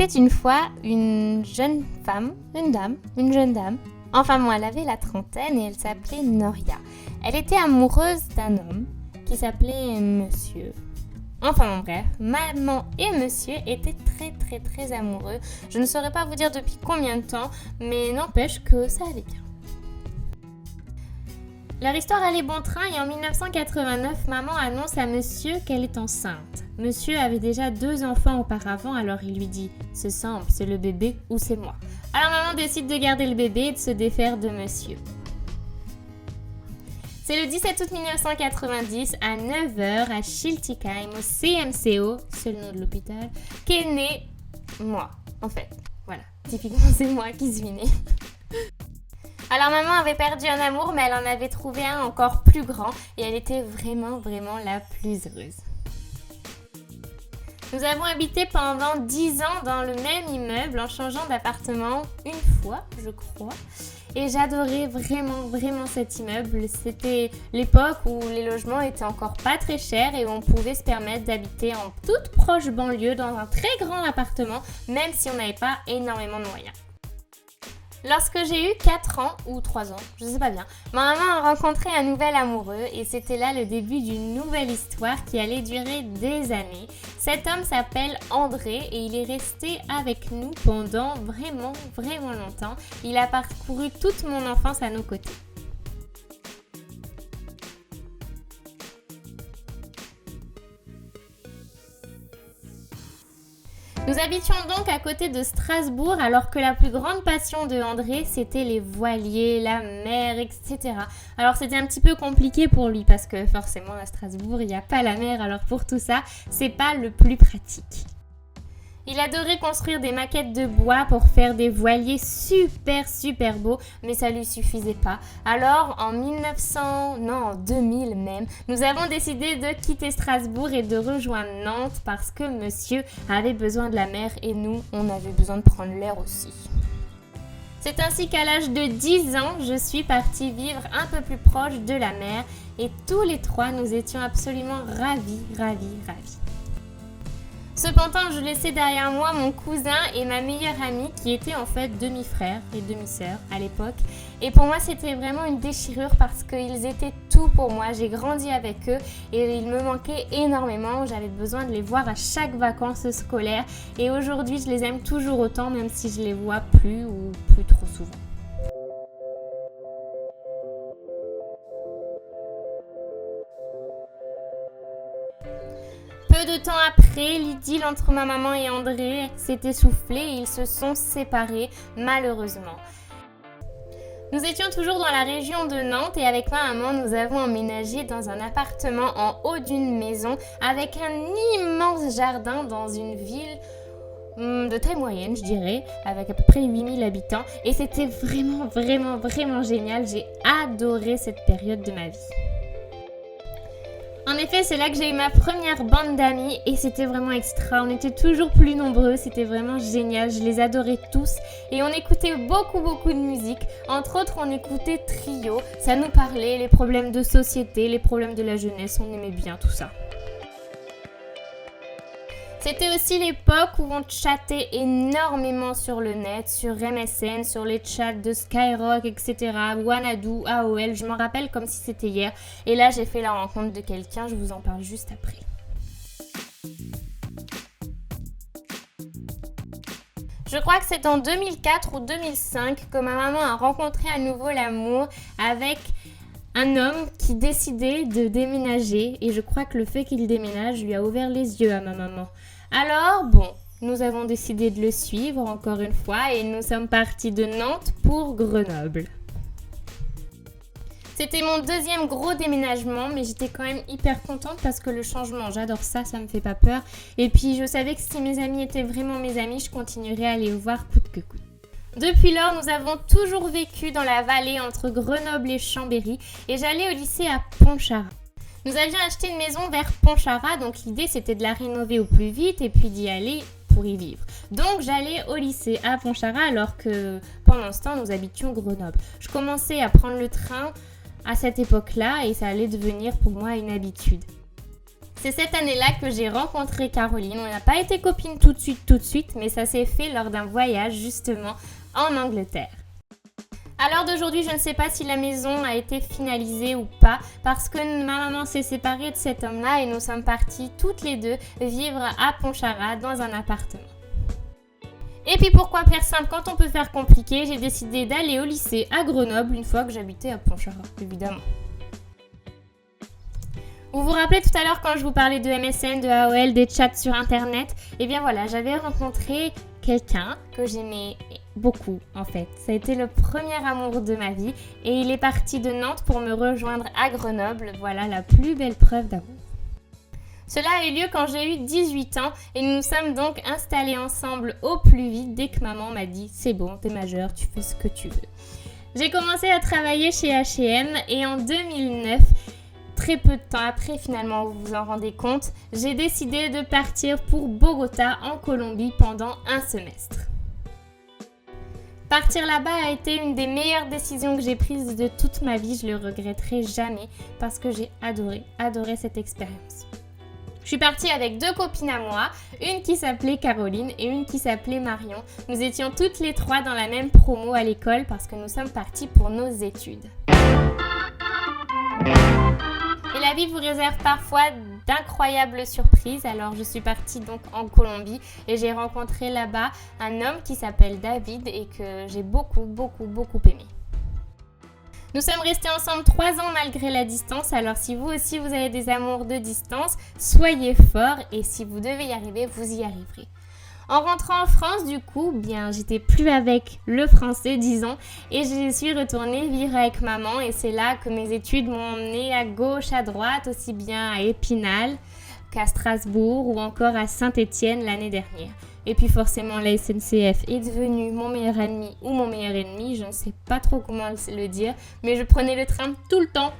était une fois une jeune dame. Enfin bon, elle avait la trentaine et elle s'appelait Noria. Elle était amoureuse d'un homme qui s'appelait Monsieur. Enfin bon, bref, maman et monsieur étaient très amoureux. Je ne saurais pas vous dire depuis combien de temps, mais n'empêche que ça allait bien. Leur histoire allait bon train et en 1989, maman annonce à monsieur qu'elle est enceinte. Monsieur avait déjà 2 enfants auparavant, alors il lui dit « C'est simple, c'est le bébé ou c'est moi ». Alors maman décide de garder le bébé et de se défaire de monsieur. C'est le 17 août 1990, à 9h, à Schiltigheim, au CMCO, c'est le nom de l'hôpital, qu'est née moi, en fait. Voilà, typiquement c'est moi qui suis née. Alors maman avait perdu un amour, mais elle en avait trouvé un encore plus grand et elle était vraiment la plus heureuse. Nous avons habité pendant 10 ans dans le même immeuble en changeant d'appartement une fois, je crois. Et j'adorais vraiment cet immeuble. C'était l'époque où les logements étaient encore pas très chers et où on pouvait se permettre d'habiter en toute proche banlieue dans un très grand appartement, même si on n'avait pas énormément de moyens. Lorsque j'ai eu 4 ans ou 3 ans, je sais pas bien, ma maman a rencontré un nouvel amoureux et c'était là le début d'une nouvelle histoire qui allait durer des années. Cet homme s'appelle André et il est resté avec nous pendant vraiment longtemps. Il a parcouru toute mon enfance à nos côtés. Nous habitions donc à côté de Strasbourg alors que la plus grande passion de André c'était les voiliers, la mer, etc. Alors c'était un petit peu compliqué pour lui parce que forcément à Strasbourg il n'y a pas la mer, alors pour tout ça c'est pas le plus pratique. Il adorait construire des maquettes de bois pour faire des voiliers super beaux, mais ça lui suffisait pas. Alors en 2000 même, nous avons décidé de quitter Strasbourg et de rejoindre Nantes parce que monsieur avait besoin de la mer et nous, on avait besoin de prendre l'air aussi. C'est ainsi qu'à l'âge de 10 ans, je suis partie vivre un peu plus proche de la mer et tous les 3, nous étions absolument ravis. Cependant, je laissais derrière moi mon cousin et ma meilleure amie qui étaient en fait demi-frères et demi-sœurs à l'époque. Et pour moi, c'était vraiment une déchirure parce qu'ils étaient tout pour moi. J'ai grandi avec eux et ils me manquaient énormément. J'avais besoin de les voir à chaque vacances scolaires. Et aujourd'hui, je les aime toujours autant, même si je les vois plus ou plus trop souvent. Peu de temps après, l'idylle entre ma maman et André s'est essoufflée et ils se sont séparés, malheureusement. Nous étions toujours dans la région de Nantes et avec ma maman, nous avons emménagé dans un appartement en haut d'une maison avec un immense jardin dans une ville de taille moyenne, je dirais, avec à peu près 8000 habitants. Et c'était vraiment génial. J'ai adoré cette période de ma vie. En effet, c'est là que j'ai eu ma première bande d'amis et c'était vraiment extra. On était toujours plus nombreux, c'était vraiment génial. Je les adorais tous et on écoutait beaucoup de musique. Entre autres, on écoutait Trio. Ça nous parlait, les problèmes de société, les problèmes de la jeunesse, on aimait bien tout ça. C'était aussi l'époque où on chattait énormément sur le net, sur MSN, sur les chats de Skyrock, etc. Wanadoo, AOL, je m'en rappelle comme si c'était hier. Et là, j'ai fait la rencontre de quelqu'un, je vous en parle juste après. Je crois que c'est en 2004 ou 2005 que ma maman a rencontré à nouveau l'amour avec un homme qui décidait de déménager et je crois que le fait qu'il déménage lui a ouvert les yeux à ma maman. Alors bon, nous avons décidé de le suivre encore une fois et nous sommes partis de Nantes pour Grenoble. C'était mon deuxième gros déménagement, mais j'étais quand même hyper contente parce que le changement, j'adore ça, ça me fait pas peur. Et puis je savais que si mes amis étaient vraiment mes amis, je continuerais à les voir coûte que coûte. Depuis lors, nous avons toujours vécu dans la vallée entre Grenoble et Chambéry et j'allais au lycée à Pontcharra. Nous avions acheté une maison vers Pontcharra, donc l'idée c'était de la rénover au plus vite et puis d'y aller pour y vivre. Donc j'allais au lycée à Pontcharra alors que pendant ce temps nous habitions Grenoble. Je commençais à prendre le train à cette époque-là et ça allait devenir pour moi une habitude. C'est cette année-là que j'ai rencontré Caroline. On n'a pas été copines tout de suite, mais ça s'est fait lors d'un voyage justement en Angleterre. À l'heure d'aujourd'hui, je ne sais pas si la maison a été finalisée ou pas parce que ma maman s'est séparée de cet homme-là et nous sommes parties toutes les deux vivre à Pontcharrat dans un appartement. Et puis pourquoi faire simple quand on peut faire compliqué, j'ai décidé d'aller au lycée à Grenoble une fois que j'habitais à Pontcharrat, évidemment. Vous vous rappelez tout à l'heure quand je vous parlais de MSN, de AOL, des chats sur internet? Eh bien voilà, j'avais rencontré quelqu'un que j'aimais beaucoup en fait. Ça a été le premier amour de ma vie et il est parti de Nantes pour me rejoindre à Grenoble. Voilà la plus belle preuve d'amour. Cela a eu lieu quand j'ai eu 18 ans et nous nous sommes donc installés ensemble au plus vite dès que maman m'a dit « c'est bon, t'es majeure, tu fais ce que tu veux ». J'ai commencé à travailler chez H&M et en 2009, très peu de temps après finalement, vous vous en rendez compte, j'ai décidé de partir pour Bogota en Colombie pendant un semestre. Partir là-bas a été une des meilleures décisions que j'ai prises de toute ma vie, je le regretterai jamais parce que j'ai adoré cette expérience. Je suis partie avec 2 copines à moi, une qui s'appelait Caroline et une qui s'appelait Marion. Nous étions toutes les 3 dans la même promo à l'école parce que nous sommes partis pour nos études. Et la vie vous réserve parfois d'incroyables surprises. Alors je suis partie donc en Colombie et j'ai rencontré là-bas un homme qui s'appelle David et que j'ai beaucoup aimé. Nous sommes restés ensemble 3 ans malgré la distance, alors si vous aussi vous avez des amours de distance, soyez forts et si vous devez y arriver, vous y arriverez. En rentrant en France, du coup, j'étais plus avec le français, disons, et je suis retournée vivre avec maman et c'est là que mes études m'ont emmenée à gauche, à droite, aussi bien à Épinal qu'à Strasbourg ou encore à Saint-Étienne l'année dernière. Et puis forcément, la SNCF est devenue mon meilleur ami ou mon meilleur ennemi, je ne sais pas trop comment le dire, mais je prenais le train tout le temps.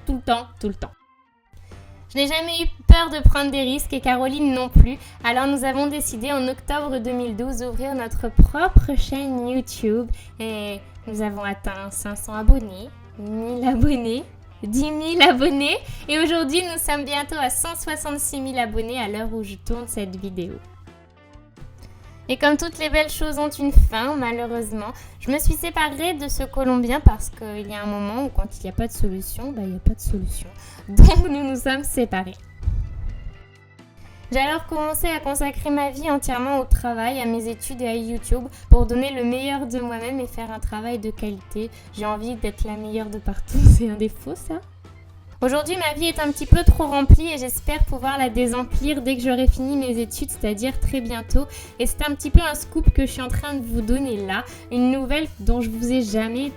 Je n'ai jamais eu peur de prendre des risques et Caroline non plus, alors nous avons décidé en octobre 2012 d'ouvrir notre propre chaîne YouTube et nous avons atteint 500 abonnés, 1000 abonnés, 10 000 abonnés et aujourd'hui nous sommes bientôt à 166 000 abonnés à l'heure où je tourne cette vidéo. Et comme toutes les belles choses ont une fin, malheureusement, je me suis séparée de ce Colombien parce qu'il y a un moment où quand il n'y a pas de solution, il n'y a pas de solution. Donc nous nous sommes séparés. J'ai alors commencé à consacrer ma vie entièrement au travail, à mes études et à YouTube pour donner le meilleur de moi-même et faire un travail de qualité. J'ai envie d'être la meilleure de partout, c'est un défaut ça ? Aujourd'hui, ma vie est un petit peu trop remplie et j'espère pouvoir la désemplir dès que j'aurai fini mes études, c'est-à-dire très bientôt. Et c'est un petit peu un scoop que je suis en train de vous donner là, une nouvelle dont je vous ai jamais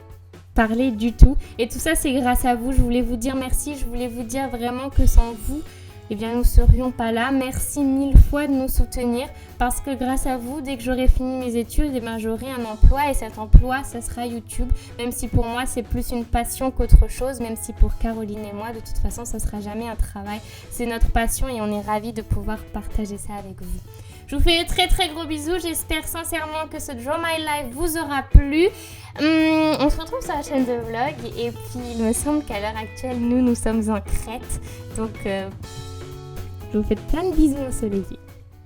parlé du tout. Et tout ça, c'est grâce à vous. Je voulais vous dire merci, je voulais vous dire vraiment que sans vous, nous ne serions pas là. Merci 1000 fois de nous soutenir parce que grâce à vous, dès que j'aurai fini mes études, j'aurai un emploi et cet emploi, ça sera YouTube. Même si pour moi, c'est plus une passion qu'autre chose, même si pour Caroline et moi, de toute façon, ça ne sera jamais un travail. C'est notre passion et on est ravis de pouvoir partager ça avec vous. Je vous fais de très gros bisous. J'espère sincèrement que ce Draw My Life vous aura plu. On se retrouve sur la chaîne de vlog et puis il me semble qu'à l'heure actuelle, nous sommes en Crète. Donc, je vous fais plein de bisous ensoleillés.